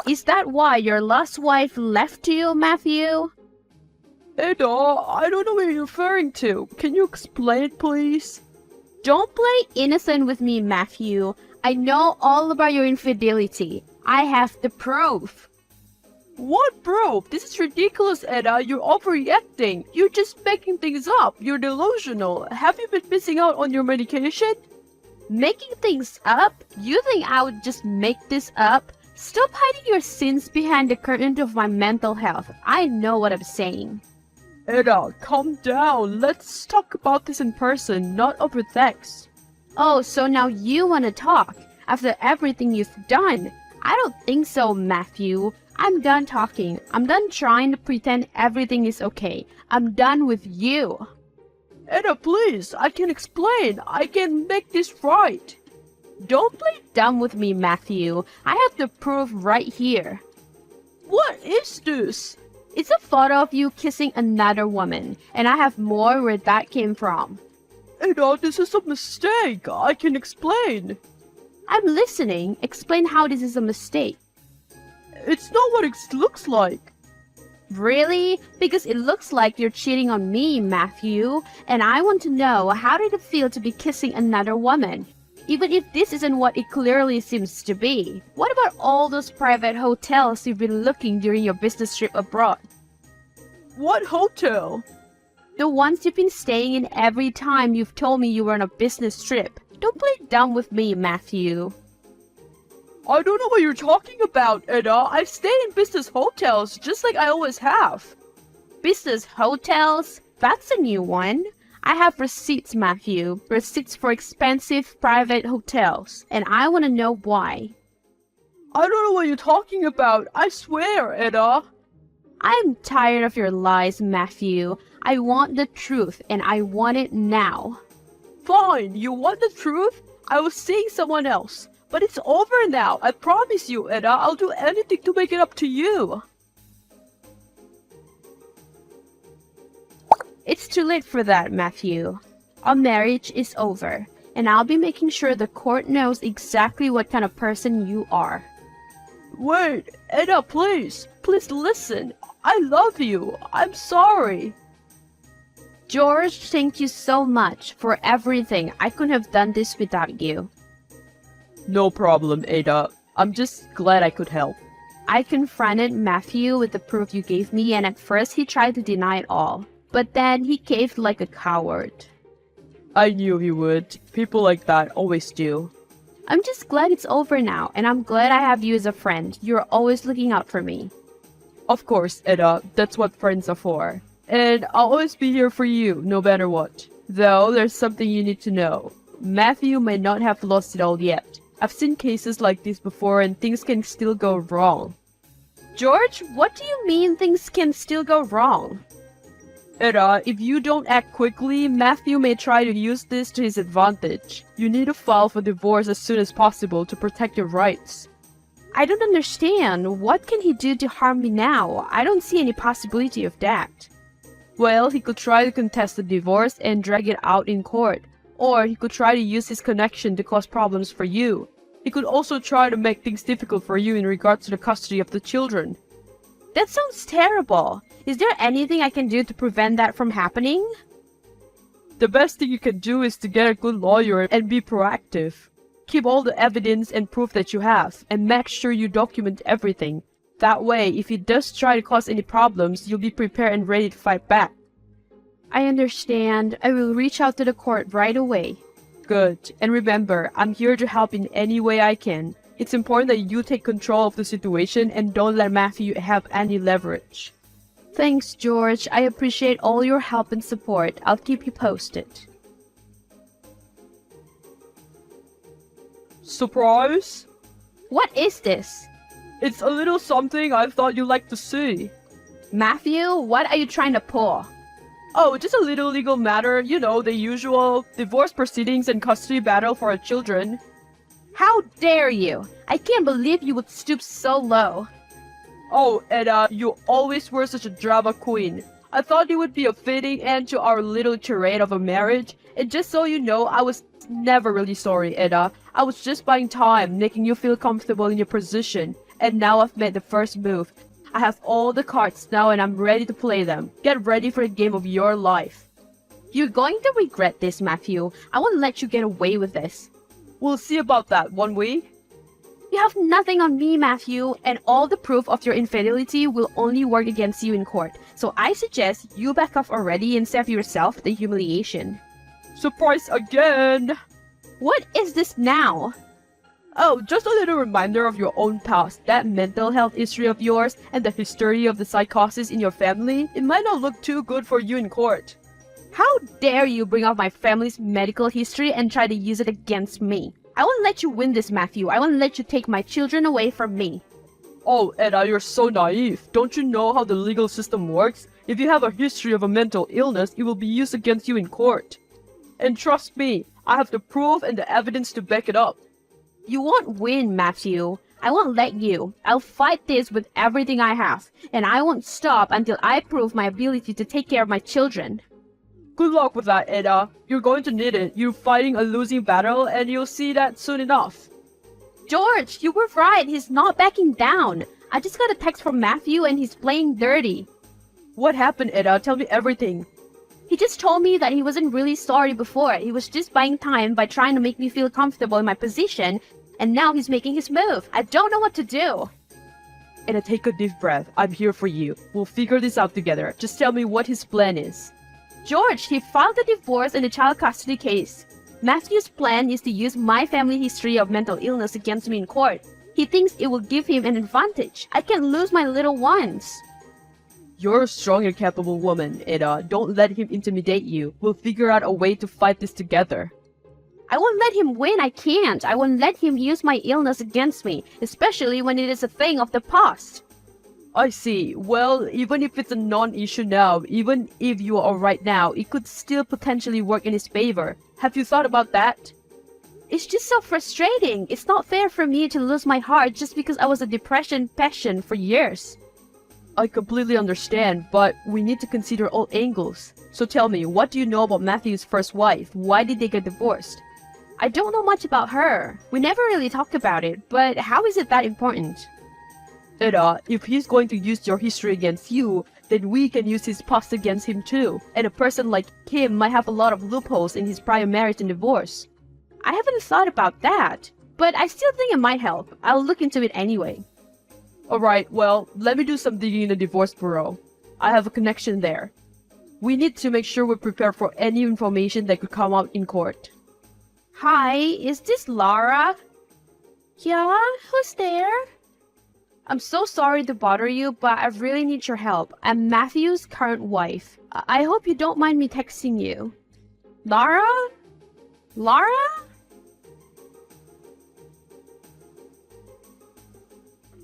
Is that why your last wife left you, Matthew? Ada, I don't know what you're referring to. Can you explain, please? Don't play innocent with me, Matthew. I know all about your infidelity. I have the proof. What, bro? This is ridiculous, Ada. You're overreacting. You're just making things up. You're delusional. Have you been missing out on your medication? Making things up? You think I would just make this up? Stop hiding your sins behind the curtain of my mental health. I know what I'm saying. Ada, calm down. Let's talk about this in person, not over text. Oh, so now you want to talk after everything you've done? I don't think so, Matthew. I'm done talking. I'm done trying to pretend everything is okay. I'm done with you. Ada, please. I can explain. I can make this right. Don't play dumb with me, Matthew. I have the proof right here. What is this? It's a photo of you kissing another woman, and I have more where that came from. Ada, this is a mistake. I can explain. I'm listening. Explain how this is a mistake. It's not what it looks like. Really? Because it looks like you're cheating on me, Matthew. And I want to know, how did it feel to be kissing another woman? Even if this isn't what it clearly seems to be. What about all those private hotels you've been looking during your business trip abroad? What hotel? The ones you've been staying in every time you've told me you were on a business trip. Don't play dumb with me, Matthew. I don't know what you're talking about, Ada. I've stayed in business hotels just like I always have. Business hotels? That's a new one. I have receipts, Matthew. Receipts for expensive private hotels. And I want to know why. I don't know what you're talking about. I swear, Ada. I'm tired of your lies, Matthew. I want the truth, and I want it now. Fine, you want the truth? I was seeing someone else. But it's over now. I promise you, Ada. I'll do anything to make it up to you. It's too late for that, Matthew. Our marriage is over, and I'll be making sure the court knows exactly what kind of person you are. Wait, Ada, please. Please listen. I love you. I'm sorry. George, thank you so much for everything. I couldn't have done this without you. No problem, Ada. I'm just glad I could help. I confronted Matthew with the proof you gave me, and at first he tried to deny it all. But then he caved like a coward. I knew he would. People like that always do. I'm just glad it's over now, and I'm glad I have you as a friend. You're always looking out for me. Of course, Ada. That's what friends are for. And I'll always be here for you, no matter what. Though, there's something you need to know. Matthew may not have lost it all yet. I've seen cases like this before, and things can still go wrong. George, what do you mean things can still go wrong? Ada, if you don't act quickly, Matthew may try to use this to his advantage. You need to file for divorce as soon as possible to protect your rights. I don't understand. What can he do to harm me now? I don't see any possibility of that. Well, he could try to contest the divorce and drag it out in court. Or he could try to use his connection to cause problems for you. He could also try to make things difficult for you in regards to the custody of the children. That sounds terrible. Is there anything I can do to prevent that from happening? The best thing you can do is to get a good lawyer and be proactive. Keep all the evidence and proof that you have, and make sure you document everything. That way, if he does try to cause any problems, you'll be prepared and ready to fight back. I understand. I will reach out to the court right away. Good. And remember, I'm here to help in any way I can. It's important that you take control of the situation and don't let Matthew have any leverage. Thanks, George. I appreciate all your help and support. I'll keep you posted. Surprise? What is this? It's a little something I thought you'd like to see. Matthew, what are you trying to pull? Oh, just a little legal matter, you know, the usual divorce proceedings and custody battle for our children. How dare you! I can't believe you would stoop so low. Oh, Ada, you always were such a drama queen. I thought it would be a fitting end to our little charade of a marriage, and just so you know, I was never really sorry, Ada. I was just buying time, making you feel comfortable in your position, and now I've made the first move. I have all the cards now and I'm ready to play them. Get ready for the game of your life. You're going to regret this, Matthew. I won't let you get away with this. We'll see about that, won't we? You have nothing on me, Matthew, and all the proof of your infidelity will only work against you in court. So I suggest you back off already and save yourself the humiliation. Surprise again! What is this now? Oh, just a little reminder of your own past, that mental health history of yours, and the history of the psychosis in your family. It might not look too good for you in court. How dare you bring up my family's medical history and try to use it against me? I won't let you win this, Matthew. I won't let you take my children away from me. Oh, Edda, you're so naive. Don't you know how the legal system works? If you have a history of a mental illness, it will be used against you in court. And trust me, I have the proof and the evidence to back it up. You won't win, Matthew. I won't let you. I'll fight this with everything I have, and I won't stop until I prove my ability to take care of my children. Good luck with that, Edda. You're going to need it. You're fighting a losing battle, and you'll see that soon enough. George, you were right. He's not backing down. I just got a text from Matthew and he's playing dirty. What happened, Edda? Tell me everything. He just told me that he wasn't really sorry before. He was just buying time by trying to make me feel comfortable in my position, and now he's making his move. I don't know what to do. Edda, take a deep breath. I'm here for you. We'll figure this out together. Just tell me what his plan is. George, he filed a divorce in a child custody case. Matthew's plan is to use my family history of mental illness against me in court. He thinks it will give him an advantage. I can't lose my little ones. You're a strong and capable woman, Edda. Don't let him intimidate you. We'll figure out a way to fight this together. I won't let him win. I can't. I won't let him use my illness against me, especially when it is a thing of the past. I see. Well, even if it's a non-issue now, even if you are right now, it could still potentially work in his favor. Have you thought about that? It's just so frustrating. It's not fair for me to lose my heart just because I was a depression patient for years. I completely understand, but we need to consider all angles. So tell me, what do you know about Matthew's first wife? Why did they get divorced? I don't know much about her. We never really talked about it, but how is it that important? Edda, if he's going to use your history against you, then we can use his past against him too. And a person like him might have a lot of loopholes in his prior marriage and divorce. I haven't thought about that, but I still think it might help. I'll look into it anyway. Alright, well, let me do some digging in the divorce bureau. I have a connection there. We need to make sure we're prepared for any information that could come out in court. Hi, is this Laura? Yeah, who's there? I'm so sorry to bother you, but I really need your help. I'm Matthew's current wife. I hope you don't mind me texting you. Laura? Laura?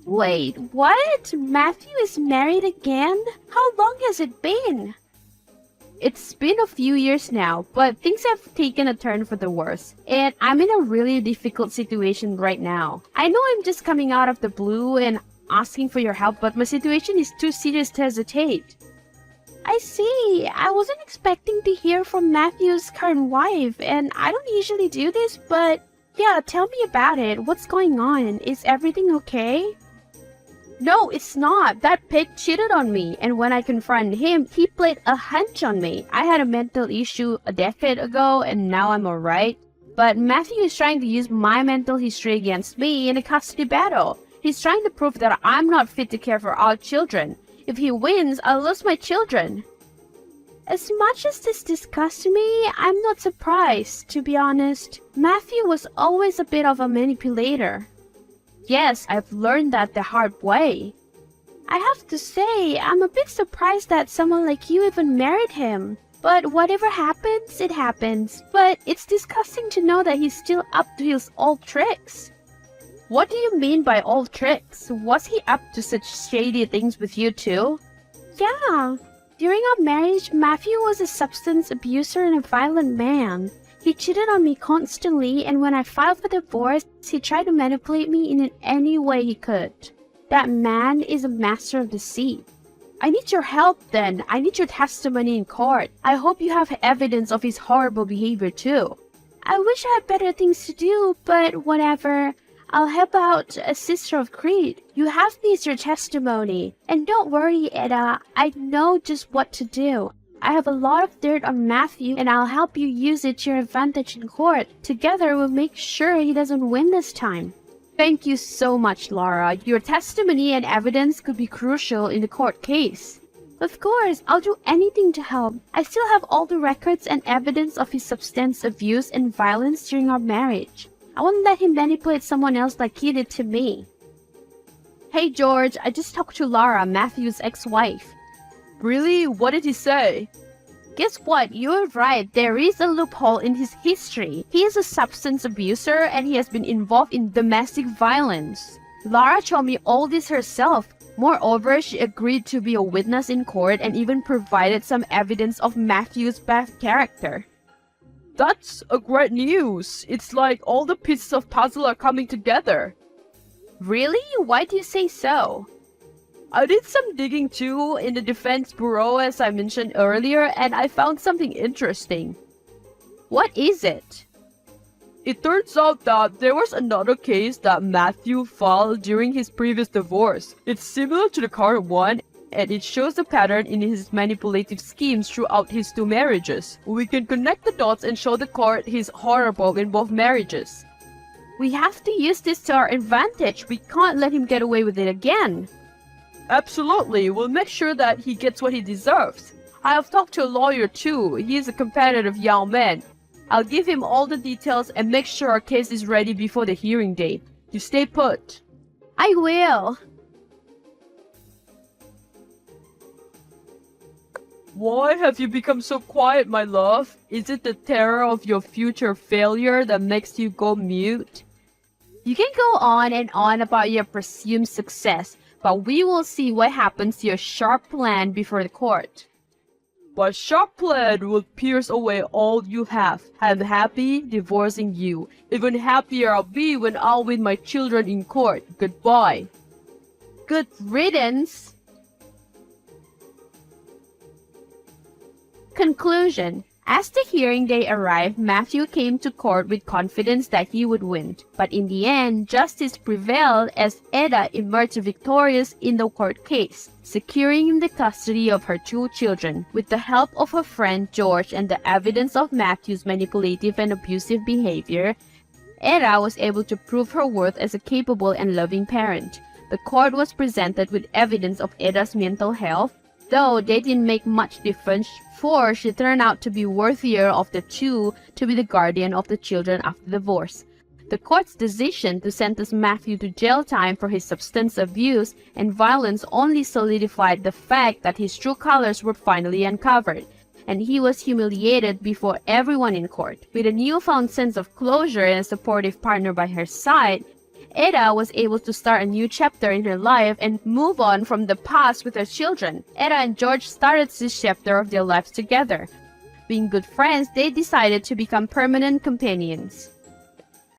Wait, what? Matthew is married again? How long has it been? It's been a few years now, but things have taken a turn for the worse, and I'm in a really difficult situation right now. I know I'm just coming out of the blue and asking for your help, but my situation is too serious to hesitate. I see. I wasn't expecting to hear from Matthew's current wife, and I don't usually do this, but yeah, tell me about it. What's going on? Is everything okay? No, it's not. That pig cheated on me, and when I confronted him, he played a hunch on me. I had a mental issue a decade ago, and now I'm alright. But Matthew is trying to use my mental history against me in a custody battle. He's trying to prove that I'm not fit to care for our children. If he wins, I'll lose my children. As much as this disgusts me, I'm not surprised, to be honest. Matthew was always a bit of a manipulator. Yes, I've learned that the hard way. I have to say, I'm a bit surprised that someone like you even married him. But whatever happens, it happens. But it's disgusting to know that he's still up to his old tricks. What do you mean by old tricks? Was he up to such shady things with you too? Yeah. During our marriage, Matthew was a substance abuser and a violent man. He cheated on me constantly, and when I filed for divorce, he tried to manipulate me in any way he could. That man is a master of deceit. I need your help then. I need your testimony in court. I hope you have evidence of his horrible behavior too. I wish I had better things to do, but whatever. I'll help out a sister of Creed. You have me as your testimony. And don't worry, Eda, I know just what to do. I have a lot of dirt on Matthew, and I'll help you use it to your advantage in court. Together, we'll make sure he doesn't win this time. Thank you so much, Laura. Your testimony and evidence could be crucial in the court case. Of course, I'll do anything to help. I still have all the records and evidence of his substance abuse and violence during our marriage. I won't let him manipulate someone else like he did to me. Hey, George, I just talked to Laura, Matthew's ex-wife. Really? What did he say? Guess what? You're right. There is a loophole in his history. He is a substance abuser and he has been involved in domestic violence. Laura told me all this herself. Moreover, she agreed to be a witness in court and even provided some evidence of Matthew's bad character. That's a great news. It's like all the pieces of puzzle are coming together. Really? Why do you say so? I did some digging too in the Defense Bureau as I mentioned earlier, and I found something interesting. What is it? It turns out that there was another case that Matthew filed during his previous divorce. It's similar to the current one, and it shows a pattern in his manipulative schemes throughout his 2 marriages. We can connect the dots and show the court he's horrible in both marriages. We have to use this to our advantage. We can't let him get away with it again. Absolutely, we'll make sure that he gets what he deserves. I have talked to a lawyer too. He is a competitive young man. I'll give him all the details and make sure our case is ready before the hearing date. You stay put. I will. Why have you become so quiet, my love? Is it the terror of your future failure that makes you go mute? You can go on and on about your presumed success, but we will see what happens to your sharp plan before the court. My sharp plan will pierce away all you have. I'm happy divorcing you. Even happier I'll be when I'll win my children in court. Goodbye. Good riddance. Conclusion. As the hearing day arrived, Matthew came to court with confidence that he would win. But in the end, justice prevailed as Eda emerged victorious in the court case, securing the custody of her 2 children. With the help of her friend George and the evidence of Matthew's manipulative and abusive behavior, Eda was able to prove her worth as a capable and loving parent. The court was presented with evidence of Eda's mental health, though they didn't make much difference, for she turned out to be worthier of the 2 to be the guardian of the children after divorce. The court's decision to sentence Matthew to jail time for his substance abuse and violence only solidified the fact that his true colors were finally uncovered, and he was humiliated before everyone in court. With a newfound sense of closure and a supportive partner by her side, Eda was able to start a new chapter in her life and move on from the past with her children. Eda and George started this chapter of their lives together. Being good friends, they decided to become permanent companions.